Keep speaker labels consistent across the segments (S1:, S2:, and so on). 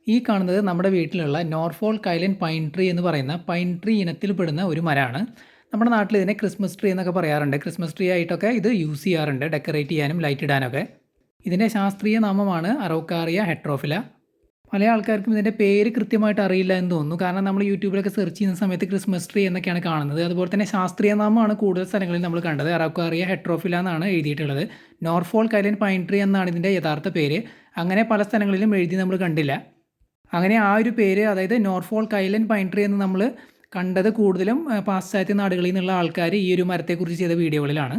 S1: ഈ കാണുന്നത് നമ്മുടെ വീട്ടിലുള്ള നോർഫോൾക്ക് ഐലൻഡ് പൈൻ ട്രീ എന്ന് പറയുന്ന പൈൻ ട്രീ ഇനത്തിൽപ്പെടുന്ന ഒരു മരമാണ്. നമ്മുടെ നാട്ടിൽ ഇതിനെ ക്രിസ്മസ് ട്രീ എന്നൊക്കെ പറയാറുണ്ട്. ക്രിസ്മസ് ട്രീ ആയിട്ടൊക്കെ ഇത് യൂസ് ചെയ്യാറുണ്ട്, ഡെക്കറേറ്റ് ചെയ്യാനും ലൈറ്റ് ഇടാനൊക്കെ. ഇതിൻ്റെ ശാസ്ത്രീയ നാമമാണ് അറോക്കാറിയ ഹെട്രോഫില. പല ആൾക്കാർക്കും ഇതിൻ്റെ പേര് കൃത്യമായിട്ട് അറിയില്ല എന്ന് തോന്നുന്നു. കാരണം നമ്മൾ യൂട്യൂബിലൊക്കെ സെർച്ച് ചെയ്യുന്ന സമയത്ത് ക്രിസ്മസ് ട്രീ എന്നൊക്കെയാണ് കാണുന്നത്. അതുപോലെ തന്നെ ശാസ്ത്രീയ നാമമാണ് കൂടുതൽ സ്ഥലങ്ങളിൽ നമ്മൾ കണ്ടത്. അറോക്കാറിയ ഹെട്രോഫില എന്നാണ് എഴുതിയിട്ടുള്ളത്. നോർഫോൾക്ക് ഐലൻഡ് പൈൻ ട്രീ എന്നാണ് ഇതിൻ്റെ യഥാർത്ഥ പേര്. അങ്ങനെ പല സ്ഥലങ്ങളിലും എഴുതി നമ്മൾ കണ്ടില്ല. അങ്ങനെ ആ ഒരു പേര്, അതായത് നോർഫോൾക്ക് ഐലൻഡ് പൈൻ ട്രീ എന്ന് നമ്മൾ കണ്ടത് കൂടുതലും പാശ്ചാത്യ നാടുകളിൽ നിന്നുള്ള ആൾക്കാർ ഈ ഒരു മരത്തെക്കുറിച്ച് ചെയ്ത വീഡിയോകളിലാണ്.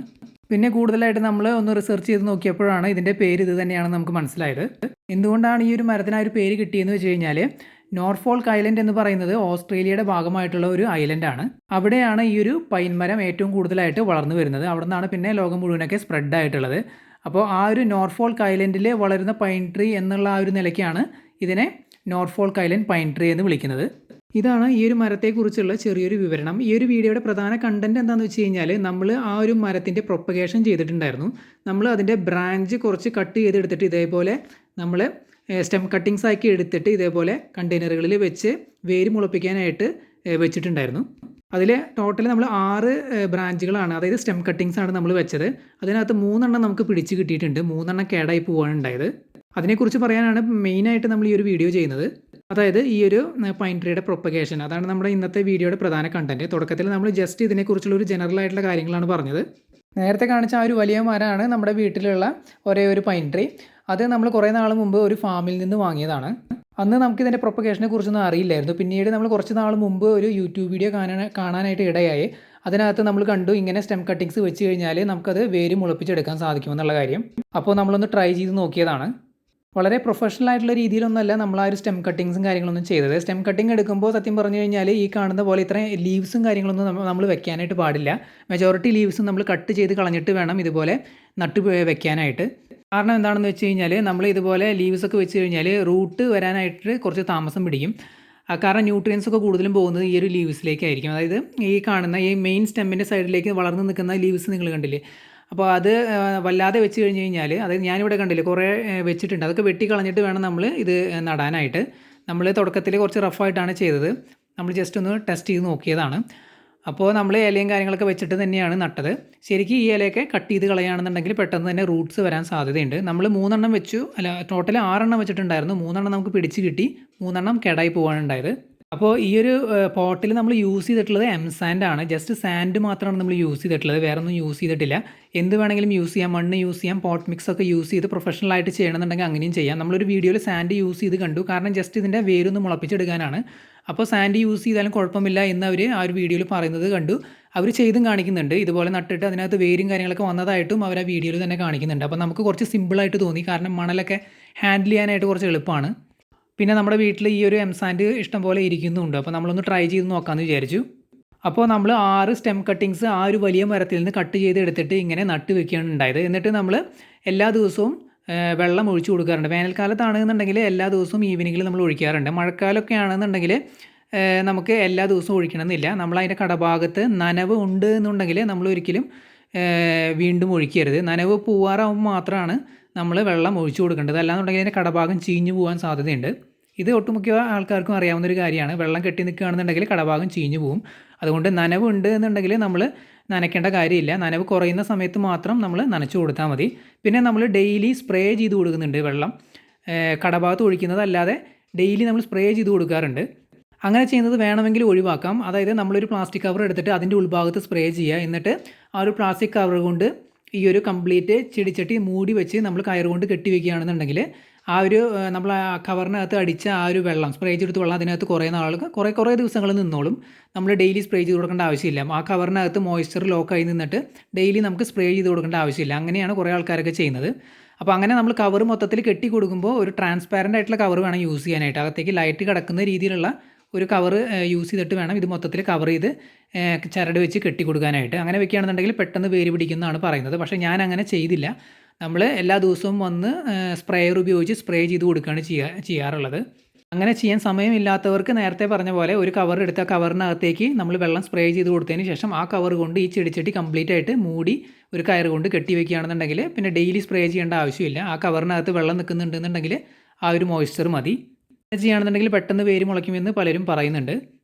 S1: പിന്നെ കൂടുതലായിട്ട് നമ്മൾ ഒന്ന് റിസർച്ച് ചെയ്ത് നോക്കിയപ്പോഴാണ് ഇതിൻ്റെ പേര് ഇത് തന്നെയാണെന്ന് നമുക്ക് മനസ്സിലായത്. എന്തുകൊണ്ടാണ് ഈ ഒരു മരത്തിന് ആ ഒരു പേര് കിട്ടിയെന്ന് വെച്ച് കഴിഞ്ഞാൽ, നോർഫോൾക്ക് ഐലൻഡ് എന്ന് പറയുന്നത് ഓസ്ട്രേലിയയുടെ ഭാഗമായിട്ടുള്ള ഒരു ഐലൻഡാണ്. അവിടെയാണ് ഈ ഒരു പൈൻ മരം ഏറ്റവും കൂടുതലായിട്ട് വളർന്നു വരുന്നത്. അവിടെ നിന്നാണ് പിന്നെ ലോകം മുഴുവനൊക്കെ സ്പ്രെഡ് ആയിട്ടുള്ളത്. അപ്പോൾ ആ ഒരു നോർഫോൾക്ക് ഐലൻഡിൽ വളരുന്ന പൈൻ ട്രീ എന്നുള്ള ആ ഒരു നിലയ്ക്കാണ് ഇതിനെ നോർഫോൾക്ക് ഐലൻഡ് പൈൻ ട്രീ എന്ന് വിളിക്കുന്നത്. ഇതാണ് ഈ ഒരു മരത്തെക്കുറിച്ചുള്ള ചെറിയൊരു വിവരണം. ഈ ഒരു വീഡിയോയുടെ പ്രധാന കണ്ടന്റ് എന്താണെന്ന് വെച്ച് കഴിഞ്ഞാൽ, നമ്മൾ ആ ഒരു മരത്തിൻ്റെ പ്രൊപ്പഗേഷൻ ചെയ്തിട്ടുണ്ടായിരുന്നു. നമ്മൾ അതിൻ്റെ ബ്രാഞ്ച് കുറച്ച് കട്ട് ചെയ്തെടുത്തിട്ട് ഇതേപോലെ നമ്മൾ സ്റ്റെം കട്ടിങ്സ് ആക്കി എടുത്തിട്ട് ഇതേപോലെ കണ്ടെയ്നറുകളിൽ വെച്ച് വേര് മുളപ്പിക്കാനായിട്ട് വെച്ചിട്ടുണ്ടായിരുന്നു. അതിൽ ടോട്ടൽ നമ്മൾ 6 ബ്രാഞ്ചുകളാണ്, അതായത് സ്റ്റെം കട്ടിങ്സ് ആണ് നമ്മൾ വെച്ചത്. അതിനകത്ത് 3 നമുക്ക് പിടിച്ച് കിട്ടിയിട്ടുണ്ട്, 3 കേടായി പോവുകയാണ് ഉണ്ടായത്. അതിനെക്കുറിച്ച് പറയാനാണ് മെയിനായിട്ട് നമ്മൾ ഈ ഒരു വീഡിയോ ചെയ്യുന്നത്. അതായത് ഈ ഒരു പൈൻ ട്രീയുടെ പ്രൊപ്പഗേഷൻ, അതാണ് നമ്മുടെ ഇന്നത്തെ വീഡിയോയുടെ പ്രധാന കണ്ടന്റ്. തുടക്കത്തിൽ നമ്മൾ ജസ്റ്റ് ഇതിനെക്കുറിച്ചുള്ള ഒരു ജനറൽ ആയിട്ടുള്ള കാര്യങ്ങളാണ് പറഞ്ഞത്. നേരത്തെ കാണിച്ച ആ ഒരു വലിയ മരമാണ് നമ്മുടെ വീട്ടിലുള്ള ഒരേ ഒരു പൈൻ ട്രീ. അത് നമ്മൾ കുറേ നാൾ മുമ്പ് ഒരു ഫാമിൽ നിന്ന് വാങ്ങിയതാണ്. അന്ന് നമുക്കിതിൻ്റെ പ്രൊപ്പഗേഷനെ കുറിച്ചൊന്നും അറിയില്ലായിരുന്നു. പിന്നീട് നമ്മൾ കുറച്ച് നാൾ മുമ്പ് ഒരു യൂട്യൂബ് വീഡിയോ കാണാനായിട്ട് ഇടയായി. അതിനകത്ത് നമ്മൾ കണ്ടു ഇങ്ങനെ സ്റ്റെം കട്ടിങ്സ് വെച്ച് കഴിഞ്ഞാൽ നമുക്കത് വേര് മുളപ്പിച്ചെടുക്കാൻ സാധിക്കുമെന്നുള്ള കാര്യം. അപ്പോൾ നമ്മളൊന്ന് ട്രൈ ചെയ്ത് നോക്കിയതാണ്. വളരെ പ്രൊഫഷണൽ ആയിട്ടുള്ള രീതിയിലൊന്നുമല്ല നമ്മൾ ആ ഒരു സ്റ്റെം കട്ടിങ്സും കാര്യങ്ങളൊന്നും ചെയ്തത്. സ്റ്റെം കട്ടിങ് എടുക്കുമ്പോൾ സത്യം പറഞ്ഞു കഴിഞ്ഞാൽ ഈ കാണുന്ന പോലെ ഇത്രയും ലീവ്സും കാര്യങ്ങളൊന്നും നമ്മൾ വെക്കാനായിട്ട് പാടില്ല. മെജോറിറ്റി ലീവ്സും നമ്മൾ കട്ട് ചെയ്ത് കളഞ്ഞിട്ട് വേണം ഇതുപോലെ നട്ട് വെക്കാനായിട്ട്. കാരണം എന്താണെന്ന് വെച്ച് കഴിഞ്ഞാൽ, നമ്മൾ ഇതുപോലെ ലീവ്സൊക്കെ വെച്ച് കഴിഞ്ഞാൽ റൂട്ട് വരാനായിട്ട് കുറച്ച് താമസം പിടിക്കും. കാരണം ന്യൂട്രിയൻസ് ഒക്കെ കൂടുതലും പോകുന്നത് ഈ ഒരു ലീവ്സിലേക്കായിരിക്കും. അതായത് ഈ കാണുന്ന ഈ മെയിൻ സ്റ്റെമ്മിൻ്റെ സൈഡിലേക്ക് വളർന്ന് നിൽക്കുന്ന ലീവ്സ് നിങ്ങൾ കണ്ടില്ലേ, അപ്പോൾ അത് വല്ലാതെ വെച്ച് കഴിഞ്ഞ് കഴിഞ്ഞാൽ, അതായത് ഞാനിവിടെ കണ്ടില്ലേ കുറേ വെച്ചിട്ടുണ്ട്, അതൊക്കെ വെട്ടി കളഞ്ഞിട്ട് വേണം നമ്മൾ ഇത് നടാനായിട്ട്. നമ്മൾ തുടക്കത്തിൽ കുറച്ച് റഫായിട്ടാണ് ചെയ്തത്. നമ്മൾ ജസ്റ്റ് ഒന്ന് ടെസ്റ്റ് ചെയ്ത് നോക്കിയതാണ്. അപ്പോൾ നമ്മൾ ഇലയും കാര്യങ്ങളൊക്കെ വെച്ചിട്ട് തന്നെയാണ് നട്ടത്. ശരിക്കും ഈ ഇലയൊക്കെ കട്ട് ചെയ്ത് കളയുകയാണെന്നുണ്ടെങ്കിൽ പെട്ടെന്ന് തന്നെ റൂട്ട്സ് വരാൻ സാധ്യതയുണ്ട്. നമ്മൾ 3 വെച്ചു, ടോട്ടൽ 6 വെച്ചിട്ടുണ്ടായിരുന്നു. 3 നമുക്ക് പിടിച്ച് കിട്ടി, 3 കേടായി പോവാണ് ഉണ്ടായത്. അപ്പോൾ ഈ ഒരു പോട്ടിൽ നമ്മൾ യൂസ് ചെയ്തിട്ടുള്ളത് സാൻഡ് ആണ്. ജസ്റ്റ് സാൻഡ് മാത്രമാണ് നമ്മൾ യൂസ് ചെയ്തിട്ടുള്ളത്, വേറെ ഒന്നും യൂസ് ചെയ്തിട്ടില്ല. എന്ത് വേണമെങ്കിലും യൂസ് ചെയ്യാം, മണ്ണ് യൂസ് ചെയ്യാം, പോട്ട് മിക്സ് ഒക്കെ യൂസ് ചെയ്ത് പ്രൊഫഷണലായിട്ട് ചെയ്യണമെന്നുണ്ടെങ്കിൽ അങ്ങനെയും ചെയ്യാം. നമ്മളൊരു വീഡിയോയിൽ സാൻഡ് യൂസ് ചെയ്ത് കണ്ടു, കാരണം ജസ്റ്റ് ഇതിൻ്റെ വേരൊന്ന് മുളപ്പിച്ചെടുക്കാനാണ്. അപ്പോൾ സാൻഡ് യൂസ് ചെയ്താലും കുഴപ്പമില്ല എന്ന് അവർ ആ ഒരു വീഡിയോയിൽ പറയുന്നത് കണ്ടു. അവർ ചെയ്തും കാണിക്കുന്നുണ്ട്. ഇതുപോലെ നട്ടിട്ട് അതിനകത്ത് വേരും കാര്യങ്ങളൊക്കെ വന്നതായിട്ടും അവർ ആ വീഡിയോയിൽ തന്നെ കാണിക്കുന്നുണ്ട്. അപ്പോൾ നമുക്ക് കുറച്ച് സിമ്പിളായിട്ട് തോന്നി, കാരണം മണലൊക്കെ ഹാൻഡിൽ ചെയ്യാനായിട്ട് കുറച്ച് എളുപ്പമാണ്. പിന്നെ നമ്മുടെ വീട്ടിൽ ഈ ഒരു സാൻഡ് ഇഷ്ടം പോലെ ഇരിക്കുന്നുണ്ട്. അപ്പോൾ നമ്മളൊന്ന് ട്രൈ ചെയ്ത് നോക്കാമെന്ന് വിചാരിച്ചു. അപ്പോൾ നമ്മൾ 6 സ്റ്റെം കട്ടിങ്സ് ആ ഒരു വലിയ മരത്തിൽ നിന്ന് കട്ട് ചെയ്ത് എടുത്തിട്ട് ഇങ്ങനെ നട്ട് വെക്കുകയാണ് ഉണ്ടായത്. എന്നിട്ട് നമ്മൾ എല്ലാ ദിവസവും വെള്ളം ഒഴിച്ചു കൊടുക്കാറുണ്ട്. വേനൽക്കാലത്താണെന്നുണ്ടെങ്കിൽ എല്ലാ ദിവസവും ഈവനിങ്ങിൽ നമ്മൾ ഒഴിക്കാറുണ്ട്. മഴക്കാലമൊക്കെ ആണെന്നുണ്ടെങ്കിൽ നമുക്ക് എല്ലാ ദിവസവും ഒഴിക്കണമെന്നില്ല. നമ്മളതിൻ്റെ കടഭാഗത്ത് നനവ് ഉണ്ട് എന്നുണ്ടെങ്കിൽ നമ്മൾ ഒരിക്കലും വീണ്ടും ഒഴിക്കരുത്. നനവ് പോവാറാവുമ്പോൾ മാത്രമാണ് നമ്മൾ വെള്ളം ഒഴിച്ചു കൊടുക്കേണ്ടത്. അല്ലാന്നുണ്ടെങ്കിൽ അതിൻ്റെ കടഭാഗം ചീഞ്ഞു പോകാൻ സാധ്യതയുണ്ട്. ഇത് ഒട്ടുമിക്ക ആൾക്കാർക്കും അറിയാവുന്നൊരു കാര്യമാണ്. വെള്ളം കെട്ടി നിൽക്കുകയാണെന്നുണ്ടെങ്കിൽ കടഭാഗം ചീഞ്ഞു പോകും. അതുകൊണ്ട് നനവ് ഉണ്ട് എന്നുണ്ടെങ്കിൽ നമ്മൾ നനയ്ക്കേണ്ട കാര്യമില്ല. നനവ് കുറയുന്ന സമയത്ത് മാത്രം നമ്മൾ നനച്ചു കൊടുത്താൽ മതി. പിന്നെ നമ്മൾ ഡെയിലി സ്പ്രേ ചെയ്ത് കൊടുക്കുന്നുണ്ട് വെള്ളം. കടഭാഗത്ത് ഒഴിക്കുന്നതല്ലാതെ ഡെയിലി നമ്മൾ സ്പ്രേ ചെയ്ത് കൊടുക്കാറുണ്ട്. അങ്ങനെ ചെയ്യുന്നത് വേണമെങ്കിൽ ഒഴിവാക്കാം. അതായത് നമ്മളൊരു പ്ലാസ്റ്റിക് കവർ എടുത്തിട്ട് അതിൻ്റെ ഉൾഭാഗത്ത് സ്പ്രേ ചെയ്യുക. എന്നിട്ട് ആ ഒരു പ്ലാസ്റ്റിക് കവർ കൊണ്ട് ഈ ഒരു കംപ്ലീറ്റ് ചെടിച്ചട്ടി മൂടി വെച്ച് നമ്മൾ കയർ കൊണ്ട് കെട്ടി വയ്ക്കുകയാണെന്നുണ്ടെങ്കിൽ ആ ഒരു നമ്മൾ ആ കവറിനകത്ത് അടിച്ച ആ ഒരു വെള്ളം, സ്പ്രേ ചെയ്തെടുത്ത് വെള്ളം അതിനകത്ത് കുറേ ദിവസങ്ങൾ നിന്നോളും. നമ്മൾ ഡെയിലി സ്പ്രേ ചെയ്ത് കൊടുക്കേണ്ട ആവശ്യമില്ല. ആ കവറിനകത്ത് മോയ്സ്ചർ ലോക്കായി നിന്നിട്ട് ഡെയിലി നമുക്ക് സ്പ്രേ ചെയ്ത് കൊടുക്കേണ്ട ആവശ്യമില്ല. അങ്ങനെയാണ് കുറേ ആൾക്കാരൊക്കെ ചെയ്യുന്നത്. അപ്പോൾ അങ്ങനെ നമ്മൾ കവർ മൊത്തത്തിൽ കെട്ടി കൊടുക്കുമ്പോൾ ഒരു ട്രാൻസ്പാരൻ്റ് ആയിട്ടുള്ള കവർ വേണം യൂസ് ചെയ്യാനായിട്ട്. അകത്തേക്ക് ലൈറ്റ് കിടക്കുന്ന രീതിയിലുള്ള ഒരു കവർ യൂസ് ചെയ്തിട്ട് വേണം ഇത് മൊത്തത്തിൽ കവർ ചെയ്ത് ചരട് വെച്ച് കെട്ടി കൊടുക്കാനായിട്ട്. അങ്ങനെ വെക്കുകയാണെന്നുണ്ടെങ്കിൽ പെട്ടെന്ന് വേര് പിടിക്കുന്നതാണ് പറയുന്നത്. പക്ഷേ ഞാൻ അങ്ങനെ ചെയ്തില്ല. നമ്മൾ എല്ലാ ദിവസവും വന്ന് സ്പ്രേയർ ഉപയോഗിച്ച് സ്പ്രേ ചെയ്ത് കൊടുക്കുകയാണ് ചെയ്യാറുള്ളത്. അങ്ങനെ ചെയ്യാൻ സമയമില്ലാത്തവർക്ക് നേരത്തെ പറഞ്ഞ പോലെ ഒരു കവർ എടുത്ത കവറിനകത്തേക്ക് നമ്മൾ വെള്ളം സ്പ്രേ ചെയ്ത് കൊടുത്തതിന് ശേഷം ആ കവർ കൊണ്ട് ഈ ചെടിച്ചട്ടി കംപ്ലീറ്റ് ആയിട്ട് മൂടി ഒരു കയർ കൊണ്ട് കെട്ടി വയ്ക്കുകയാണെന്നുണ്ടെങ്കിൽ പിന്നെ ഡെയിലി സ്പ്രേ ചെയ്യേണ്ട ആവശ്യമില്ല. ആ കവറിനകത്ത് വെള്ളം നിൽക്കുന്നുണ്ടെന്നുണ്ടെങ്കിൽ ആ ഒരു മോയ്സ്ചർ മതി. ചെയ്യുകയാണെന്നുണ്ടെങ്കിൽ പെട്ടെന്ന് വേര് മുളയ്ക്കുമെന്ന് പലരും പറയുന്നുണ്ട്.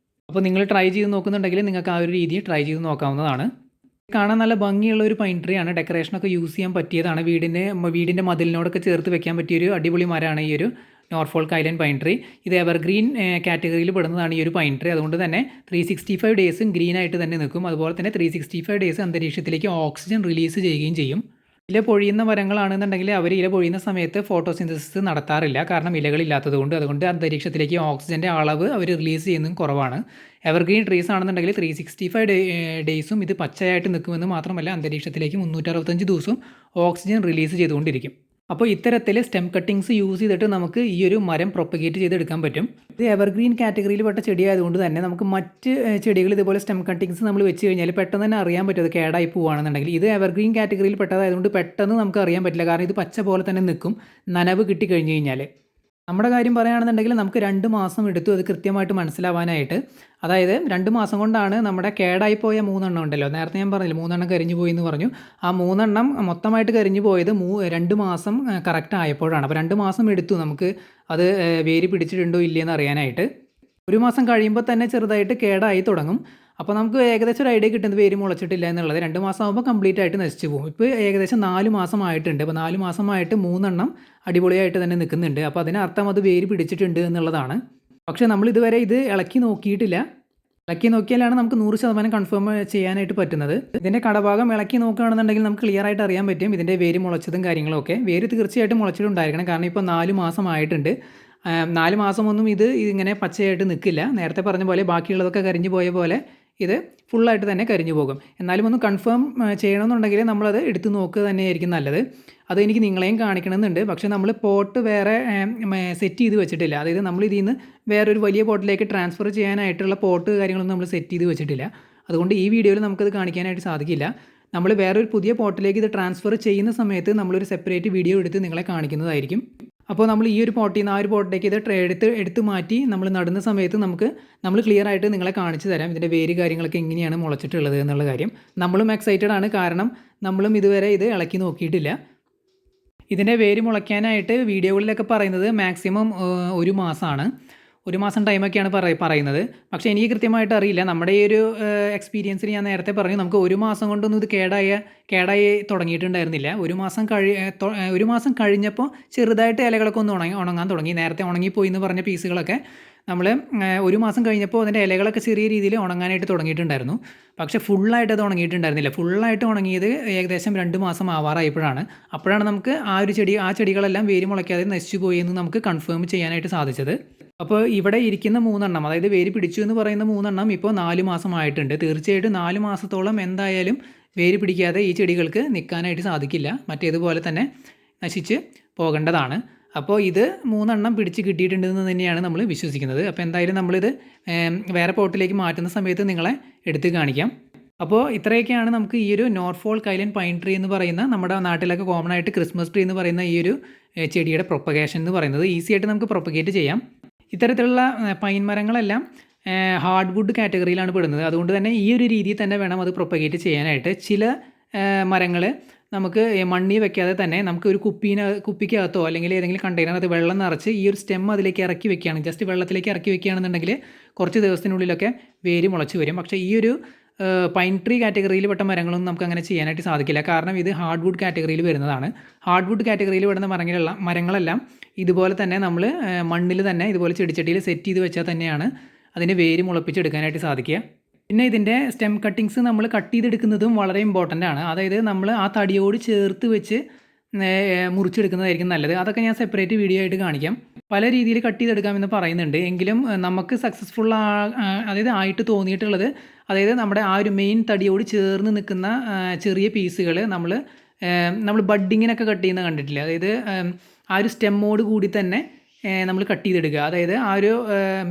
S1: അപ്പോൾ നിങ്ങൾ ട്രൈ ചെയ്ത് നോക്കുന്നുണ്ടെങ്കിൽ നിങ്ങൾക്ക് ആ ഒരു രീതി ട്രൈ ചെയ്ത് നോക്കാവുന്നതാണ്. കാണാൻ നല്ല ഭംഗിയുള്ള ഒരു പൈൻ ട്രീ ആണ്. ഡെക്കറേഷനൊക്കെ യൂസ് ചെയ്യാൻ പറ്റിയതാണ്. വീടിൻ്റെ മതിലിനോടൊക്കെ ചേർത്ത് വെക്കാൻ പറ്റിയൊരു അടിപൊളി മരമാണ് ഈ ഒരു നോർഫോൾക്ക് ഐലൻഡ് പൈൻ ട്രീ. ഇത് എവർഗ്രീൻ കാറ്റഗറിയിൽ പെടുന്നതാണ് ഈ ഒരു പൈൻ ട്രീ. അതുകൊണ്ട് തന്നെ 365 ഡേയ്സും ഗ്രീൻ ആയിട്ട് തന്നെ നിൽക്കും. അതുപോലെ തന്നെ 365 ഡേയ്സ് അന്തരീക്ഷത്തിലേക്ക് ഓക്സിജൻ റിലീസ് ചെയ്യുകയും ചെയ്യും. ഇല പൊഴിയുന്ന മരങ്ങളാണെന്നുണ്ടെങ്കിൽ അവർ ഇല പൊഴിയുന്ന സമയത്ത് ഫോട്ടോസിന്തസിസ് നടത്താറില്ല. കാരണം ഇലകളില്ലാത്തത് കൊണ്ട്. അതുകൊണ്ട് അന്തരീക്ഷത്തിലേക്ക് ഓക്സിജൻ്റെ അളവ് അവർ റിലീസ് ചെയ്യുന്നതും കുറവാണ്. എവർഗ്രീൻ ട്രീസ് ആണെന്നുണ്ടെങ്കിൽ 365 ഡേയ്സും ഇത് പച്ചയായിട്ട് നിൽക്കുമെന്ന് മാത്രമല്ല അന്തരീക്ഷത്തിലേക്ക് 365 ദിവസവും ഓക്സിജൻ റിലീസ് ചെയ്തുകൊണ്ടിരിക്കും. അപ്പോൾ ഇത്തരത്തിൽ സ്റ്റെം കട്ടിങ്സ് യൂസ് ചെയ്തിട്ട് നമുക്ക് ഈ ഒരു മരം പ്രൊപ്പഗേറ്റ് ചെയ്തെടുക്കാൻ പറ്റും. ഇത് എവർഗ്രീൻ കാറ്റഗറിയിൽ പെട്ട ചെടിയായതുകൊണ്ട് തന്നെ നമുക്ക് മറ്റ് ചെടികൾ ഇതുപോലെ സ്റ്റെം കട്ടിങ്സ് നമ്മൾ വെച്ച് കഴിഞ്ഞാൽ പെട്ടെന്ന് തന്നെ അറിയാൻ പറ്റും അത് കേടായി പോവുകയാണെന്നുണ്ടെങ്കിൽ. ഇത് എവർഗ്രീൻ കാറ്റഗറിയിൽ പെട്ടതായതുകൊണ്ട് പെട്ടെന്ന് നമുക്ക് അറിയാൻ പറ്റില്ല. കാരണം ഇത് പച്ച പോലെ തന്നെ നിൽക്കും നനവ് കിട്ടിക്കഴിഞ്ഞ് കഴിഞ്ഞാൽ. നമ്മുടെ കാര്യം പറയുകയാണെന്നുണ്ടെങ്കിൽ നമുക്ക് 2 മാസം എടുത്തു അത് കൃത്യമായിട്ട് മനസ്സിലാവാനായിട്ട്. അതായത് 2 മാസം കൊണ്ടാണ് നമ്മുടെ കേടായിപ്പോയ 3 എണ്ണം ഉണ്ടല്ലോ, നേരത്തെ ഞാൻ പറഞ്ഞില്ല 3 എണ്ണം കരിഞ്ഞു പോയി എന്ന് പറഞ്ഞു. ആ 3 എണ്ണം മൊത്തമായിട്ട് കരിഞ്ഞു പോയത് 2 മാസം കറക്റ്റ് ആയപ്പോഴാണ്. അപ്പോൾ 2 മാസം എടുത്തു നമുക്ക് അത് വേര് പിടിച്ചിട്ടുണ്ടോ ഇല്ലയെന്ന് അറിയാനായിട്ട്. 1 മാസം കഴിയുമ്പോൾ തന്നെ ചെറുതായിട്ട് കേടായി തുടങ്ങും. അപ്പോൾ നമുക്ക് ഏകദേശം ഒരു ഐഡിയ കിട്ടുന്നത് വേര് മുളച്ചിട്ടില്ല എന്നുള്ളത്. 2 മാസം ആകുമ്പോൾ കംപ്ലീറ്റ് ആയിട്ട് നശിച്ചു പോകും. ഇപ്പോൾ ഏകദേശം 4 മാസമായിട്ടുണ്ട്. അപ്പോൾ 4 മാസമായിട്ട് 3 എണ്ണം അടിപൊളിയായിട്ട് തന്നെ നിൽക്കുന്നുണ്ട്. അപ്പോൾ അതിനർത്ഥം അത് വേര് പിടിച്ചിട്ടുണ്ട് എന്നുള്ളതാണ്. പക്ഷേ നമ്മൾ ഇതുവരെ ഇത് ഇളക്കി നോക്കിയിട്ടില്ല. ഇളക്കി നോക്കിയാലാണ് നമുക്ക് 100% കൺഫേം ചെയ്യാനായിട്ട് പറ്റുന്നത്. ഇതിൻ്റെ കടഭാഗം ഇളക്കി നോക്കുകയാണെന്നുണ്ടെങ്കിൽ നമുക്ക് ക്ലിയർ ആയിട്ട് അറിയാൻ പറ്റും ഇതിൻ്റെ വേര് മുളച്ചതും കാര്യങ്ങളൊക്കെ. വേര് തീർച്ചയായിട്ടും മുളച്ചിട്ടുണ്ടായിരിക്കണം. കാരണം ഇപ്പോൾ 4 മാസമായിട്ടുണ്ട്. 4 മാസമൊന്നും ഇത് ഇങ്ങനെ പച്ചയായിട്ട് നിൽക്കില്ല. നേരത്തെ പറഞ്ഞ പോലെ ബാക്കിയുള്ളതൊക്കെ കരിഞ്ഞു പോയ പോലെ ഇത് ഫുള്ളായിട്ട് തന്നെ കരിഞ്ഞു പോകും. എന്നാലും ഒന്ന് കൺഫേം ചെയ്യണമെന്നുണ്ടെങ്കിൽ നമ്മളത് എടുത്ത് നോക്കുക തന്നെയായിരിക്കും നല്ലത്. അതെനിക്ക് നിങ്ങളെയും കാണിക്കണമെന്നുണ്ട്. പക്ഷേ നമ്മൾ പോട്ട് വേറെ സെറ്റ് ചെയ്ത് വെച്ചിട്ടില്ല. അതായത് നമ്മൾ ഇതിൽ നിന്ന് വേറൊരു വലിയ പോട്ടിലേക്ക് ട്രാൻസ്ഫർ ചെയ്യാനായിട്ടുള്ള പോട്ട് കാര്യങ്ങളൊന്നും നമ്മൾ സെറ്റ് ചെയ്ത് വെച്ചിട്ടില്ല. അതുകൊണ്ട് ഈ വീഡിയോയിൽ നമുക്കത് കാണിക്കാനായിട്ട് സാധിക്കില്ല. നമ്മൾ വേറൊരു പുതിയ പോട്ടിലേക്ക് ഇത് ട്രാൻസ്ഫർ ചെയ്യുന്ന സമയത്ത് നമ്മളൊരു സെപ്പറേറ്റ് വീഡിയോ എടുത്ത് നിങ്ങളെ കാണിക്കുന്നതായിരിക്കും. അപ്പോൾ നമ്മൾ ഈ ഒരു പോട്ടിൽ നിന്ന് ആ ഒരു പോട്ടിലേക്ക് ഇത് എടുത്ത് മാറ്റി നമ്മൾ നടുന്ന സമയത്ത് നമ്മൾ ക്ലിയർ ആയിട്ട് നിങ്ങളെ കാണിച്ചു തരാം ഇതിൻ്റെ വേര് കാര്യങ്ങളൊക്കെ എങ്ങനെയാണ് മുളച്ചിട്ടുള്ളത് എന്നുള്ള കാര്യം. നമ്മളും എക്സൈറ്റഡ് ആണ്. കാരണം നമ്മളും ഇതുവരെ ഇത് ഇളക്കി നോക്കിയിട്ടില്ല. ഇതിൻ്റെ വേര് മുളയ്ക്കാനായിട്ട് വീഡിയോകളിലൊക്കെ പറയുന്നത് മാക്സിമം 1 മാസമാണ്. 1 മാസം ടൈമൊക്കെയാണ് പറയുന്നത്. പക്ഷേ എനിക്ക് കൃത്യമായിട്ട് അറിയില്ല. നമ്മുടെ ഈ ഒരു എക്സ്പീരിയൻസിൽ ഞാൻ നേരത്തെ പറഞ്ഞു നമുക്ക് 1 മാസം കൊണ്ടൊന്നും ഇത് കേടായി തുടങ്ങിയിട്ടുണ്ടായിരുന്നില്ല. 1 മാസം കഴിഞ്ഞപ്പോൾ ചെറുതായിട്ട് ഇലകളൊക്കെ ഒന്ന് ഉണങ്ങാൻ തുടങ്ങി. നേരത്തെ ഉണങ്ങിപ്പോയി എന്ന് പറഞ്ഞ പീസുകളൊക്കെ നമ്മൾ 1 മാസം കഴിഞ്ഞപ്പോൾ അതിൻ്റെ ഇലകളൊക്കെ ചെറിയ രീതിയിൽ ഉണങ്ങാനായിട്ട് തുടങ്ങിയിട്ടുണ്ടായിരുന്നു. പക്ഷേ ഫുള്ളായിട്ട് അത് ഉണങ്ങിയിട്ടുണ്ടായിരുന്നില്ല. ഫുള്ളായിട്ട് ഉണങ്ങിയത് ഏകദേശം 2 മാസം ആവാറായപ്പോഴാണ്. അപ്പോഴാണ് നമുക്ക് ആ ചെടികളെല്ലാം വേര് മുളയ്ക്കാതെ നശിച്ചു പോയി എന്ന് നമുക്ക് കൺഫേം ചെയ്യാനായിട്ട് സാധിച്ചത്. അപ്പോൾ ഇവിടെ ഇരിക്കുന്ന 3 എണ്ണം, അതായത് വേര് പിടിച്ചു എന്ന് പറയുന്ന 3 എണ്ണം ഇപ്പോൾ 4 മാസമായിട്ടുണ്ട്. തീർച്ചയായിട്ടും 4 മാസത്തോളം എന്തായാലും വേര് പിടിക്കാതെ ഈ ചെടികൾക്ക് നിൽക്കാനായിട്ട് സാധിക്കില്ല. മറ്റേതുപോലെ തന്നെ നശിച്ച് പോകേണ്ടതാണ്. അപ്പോൾ ഇത് 3 എണ്ണം പിടിച്ച് കിട്ടിയിട്ടുണ്ടെന്ന് തന്നെയാണ് നമ്മൾ വിശ്വസിക്കുന്നത്. അപ്പോൾ എന്തായാലും നമ്മളിത് വേറെ പോട്ടിലേക്ക് മാറ്റുന്ന സമയത്ത് നിങ്ങളെ എടുത്ത് കാണിക്കാം. അപ്പോൾ ഇത്രയൊക്കെയാണ് നമുക്ക് ഈ ഒരു നോർഫോൾക്ക് ഐലൻഡ് പൈൻ ട്രീ എന്ന് പറയുന്ന നമ്മുടെ നാട്ടിലൊക്കെ കോമൺ ആയിട്ട് ക്രിസ്മസ് ട്രീ എന്ന് പറയുന്ന ഈ ഒരു ചെടിയുടെ പ്രൊപ്പഗേഷൻ എന്ന് പറയുന്നത് ഈസി ആയിട്ട് നമുക്ക് പ്രൊപ്പഗേറ്റ് ചെയ്യാം. ഇത്തരത്തിലുള്ള പൈൻ മരങ്ങളെല്ലാം ഹാർഡ് വുഡ് കാറ്റഗറിയിലാണ് പെടുന്നത്. അതുകൊണ്ട് തന്നെ ഈ ഒരു രീതിയിൽ തന്നെ വേണം അത് പ്രൊപ്പഗേറ്റ് ചെയ്യാനായിട്ട്. ചില മരങ്ങൾ നമുക്ക് മണ്ണി വെക്കാതെ തന്നെ നമുക്ക് ഒരു കുപ്പിക്കകത്തോ അല്ലെങ്കിൽ ഏതെങ്കിലും കണ്ടെയ്നറിനകത്ത് വെള്ളം നിറച്ച് ഈ ഒരു സ്റ്റെം അതിലേക്ക് ഇറക്കി വെക്കുകയാണ്, ജസ്റ്റ് വെള്ളത്തിലേക്ക് ഇറക്കി വെക്കുകയാണെന്നുണ്ടെങ്കിൽ കുറച്ച് ദിവസത്തിനുള്ളിലൊക്കെ വേര് മുളച്ച് വരും. പക്ഷേ ഈ ഒരു പൈൻ ട്രീ കാറ്റഗറിയിൽ പെട്ട മരങ്ങളൊന്നും നമുക്ക് അങ്ങനെ ചെയ്യാനായിട്ട് സാധിക്കില്ല. കാരണം ഇത് ഹാർഡ് വുഡ് കാറ്റഗറിയിൽ വരുന്നതാണ്. ഹാർഡ് വുഡ് കാറ്റഗറിയിൽ വരുന്ന മരങ്ങളെല്ലാം ഇതുപോലെ തന്നെ നമ്മൾ മണ്ണിൽ തന്നെ ഇതുപോലെ ചെടിച്ചട്ടിയിൽ സെറ്റ് ചെയ്ത് വെച്ചാൽ തന്നെയാണ് അതിന് വേര് മുളപ്പിച്ചെടുക്കാനായിട്ട് സാധിക്കുക. പിന്നെ ഇതിൻ്റെ സ്റ്റെം കട്ടിങ്സ് നമ്മൾ കട്ട് ചെയ്തെടുക്കുന്നതും വളരെ ഇമ്പോർട്ടൻ്റ് ആണ്. അതായത് നമ്മൾ ആ തടിയോട് ചേർത്ത് വെച്ച് മുറിച്ചെടുക്കുന്നതായിരിക്കും നല്ലത്. അതൊക്കെ ഞാൻ സെപ്പറേറ്റ് വീഡിയോ ആയിട്ട് കാണിക്കാം. പല രീതിയിൽ കട്ട് ചെയ്തെടുക്കാമെന്ന് പറയുന്നുണ്ട്. എങ്കിലും നമുക്ക് സക്സസ്ഫുൾ അതായത് ആയിട്ട് തോന്നിയിട്ടുള്ളത്, അതായത് നമ്മുടെ ആ ഒരു മെയിൻ തടിയോട് ചേർന്ന് നിൽക്കുന്ന ചെറിയ പീസുകൾ നമ്മൾ ബഡ്ഡിങ്ങിനൊക്കെ കട്ട് ചെയ്യുന്ന കണ്ടിട്ടില്ല. അതായത് ആ ഒരു സ്റ്റെമ്മോട് കൂടി തന്നെ നമ്മൾ കട്ട് ചെയ്തെടുക്കുക. അതായത് ആ ഒരു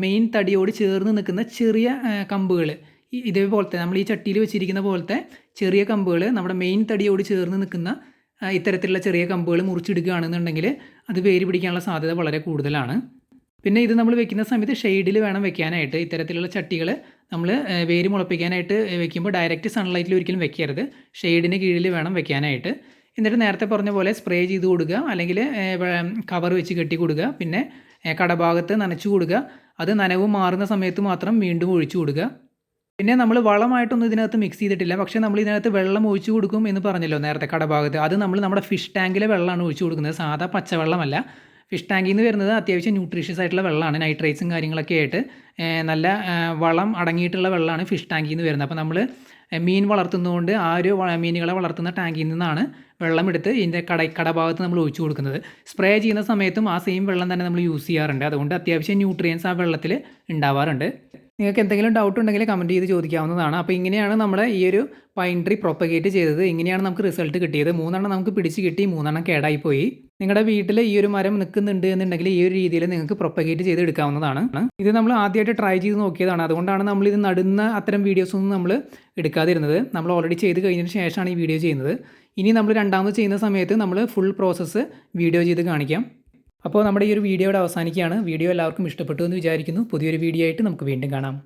S1: മെയിൻ തടിയോട് ചേർന്ന് നിൽക്കുന്ന ചെറിയ കമ്പുകൾ, ഇതേപോലത്തെ നമ്മൾ ഈ ചട്ടിയിൽ വെച്ചിരിക്കുന്ന പോലത്തെ ചെറിയ കമ്പുകൾ നമ്മുടെ മെയിൻ തടിയോട് ചേർന്ന് നിൽക്കുന്ന ഇത്തരത്തിലുള്ള ചെറിയ കമ്പുകൾ മുറിച്ചെടുക്കുകയാണെന്നുണ്ടെങ്കിൽ അത് വേര് പിടിക്കാനുള്ള സാധ്യത വളരെ കൂടുതലാണ്. പിന്നെ ഇത് നമ്മൾ വെക്കുന്ന സമയത്ത് ഷെയ്ഡിൽ വേണം വെക്കാനായിട്ട്. ഇത്തരത്തിലുള്ള ചട്ടികൾ നമ്മൾ വേര് മുളപ്പിക്കാനായിട്ട് വെക്കുമ്പോൾ ഡയറക്റ്റ് സൺലൈറ്റിൽ ഒരിക്കലും വെക്കരുത്. ഷെയ്ഡിന് കീഴിൽ വേണം വെക്കാനായിട്ട്. എന്നിട്ട് നേരത്തെ പറഞ്ഞ പോലെ സ്പ്രേ ചെയ്ത് കൊടുക്കുക, അല്ലെങ്കിൽ കവർ വെച്ച് കെട്ടി കൊടുക്കുക. പിന്നെ കടഭാഗത്ത് നനച്ചു കൊടുക്കുക. അത് നനവ് മാറുന്ന സമയത്ത് മാത്രം വീണ്ടും ഒഴിച്ചു കൊടുക്കുക. പിന്നെ നമ്മൾ വളമായിട്ടൊന്നും ഇതിനകത്ത് മിക്സ് ചെയ്തിട്ടില്ല. പക്ഷേ നമ്മൾ ഇതിനകത്ത് വെള്ളം ഒഴിച്ചു കൊടുക്കും എന്ന് പറഞ്ഞല്ലോ നേരത്തെ കടഭാഗത്ത്. അത് നമ്മൾ നമ്മുടെ ഫിഷ് ടാങ്കിലെ വെള്ളമാണ് ഒഴിച്ചു കൊടുക്കുന്നത്. സാധാ പച്ചവെള്ളമല്ല. ഫിഷ് ടാങ്കിൽ നിന്ന് വരുന്നത് അത്യാവശ്യം ന്യൂട്രീഷ്യസ് ആയിട്ടുള്ള വെള്ളമാണ്. നൈട്രേറ്റ്സും കാര്യങ്ങളൊക്കെ ആയിട്ട് നല്ല വളം അടങ്ങിയിട്ടുള്ള വെള്ളമാണ് ഫിഷ് ടാങ്കിൽ നിന്ന് വരുന്നത്. അപ്പോൾ നമ്മൾ മീൻ വളർത്തുന്നതുകൊണ്ട് ആ ഒരു മീനുകളെ വളർത്തുന്ന ടാങ്കിൽ നിന്നാണ് വെള്ളം എടുത്ത് ഇതിൻ്റെ കടഭാഗത്ത് നമ്മൾ ഒഴിച്ചു കൊടുക്കുന്നത്. സ്പ്രേ ചെയ്യുന്ന സമയത്തും ആ സെയിം വെള്ളം തന്നെ നമ്മൾ യൂസ് ചെയ്യാറുണ്ട്. അതുകൊണ്ട് അത്യാവശ്യം ന്യൂട്രിയൻസ് ആ വെള്ളത്തിൽ ഉണ്ടാവാറുണ്ട്. നിങ്ങൾക്ക് എന്തെങ്കിലും ഡൗട്ട് ഉണ്ടെങ്കിൽ കമൻറ്റ് ചെയ്ത് ചോദിക്കാവുന്നതാണ്. അപ്പോൾ ഇങ്ങനെയാണ് നമ്മുടെ ഈ ഒരു പൈൻ ട്രീ പ്രൊപ്പഗേറ്റ് ചെയ്തത്. ഇങ്ങനെയാണ് നമുക്ക് റിസൾട്ട് കിട്ടിയത്. 3 നമുക്ക് പിടിച്ച് കിട്ടി, 3 കേടായിപ്പോയി. നിങ്ങളുടെ വീട്ടിൽ ഈ ഒരു മരം നിൽക്കുന്നുണ്ട് എന്നുണ്ടെങ്കിൽ ഈ ഒരു രീതിയിൽ നിങ്ങൾക്ക് പ്രൊപ്പഗേറ്റ് ചെയ്ത് എടുക്കാവുന്നതാണ്. ഇത് നമ്മൾ ആദ്യമായിട്ട് ട്രൈ ചെയ്ത് നോക്കിയതാണ്. അതുകൊണ്ടാണ് നമ്മൾ ഇത് നടുന്ന അത്തരം വീഡിയോസൊന്നും നമ്മൾ എടുക്കാതിരുന്നത്. നമ്മൾ ഓൾറെഡി ചെയ്ത് കഴിഞ്ഞതിന് ശേഷമാണ് ഈ വീഡിയോ ചെയ്യുന്നത്. ഇനി നമ്മൾ രണ്ടാമത് ചെയ്യുന്ന സമയത്ത് നമ്മൾ ഫുൾ പ്രോസസ്സ് വീഡിയോ ചെയ്ത് കാണിക്കാം. അപ്പോൾ നമ്മുടെ ഈ ഒരു വീഡിയോ ഇവിടെ അവസാനിക്കുകയാണ്. വീഡിയോ എല്ലാവർക്കും ഇഷ്ടപ്പെട്ടു എന്ന് വിചാരിക്കുന്നു. പുതിയൊരു വീഡിയോ ആയിട്ട് നമുക്ക് വീണ്ടും കാണാം.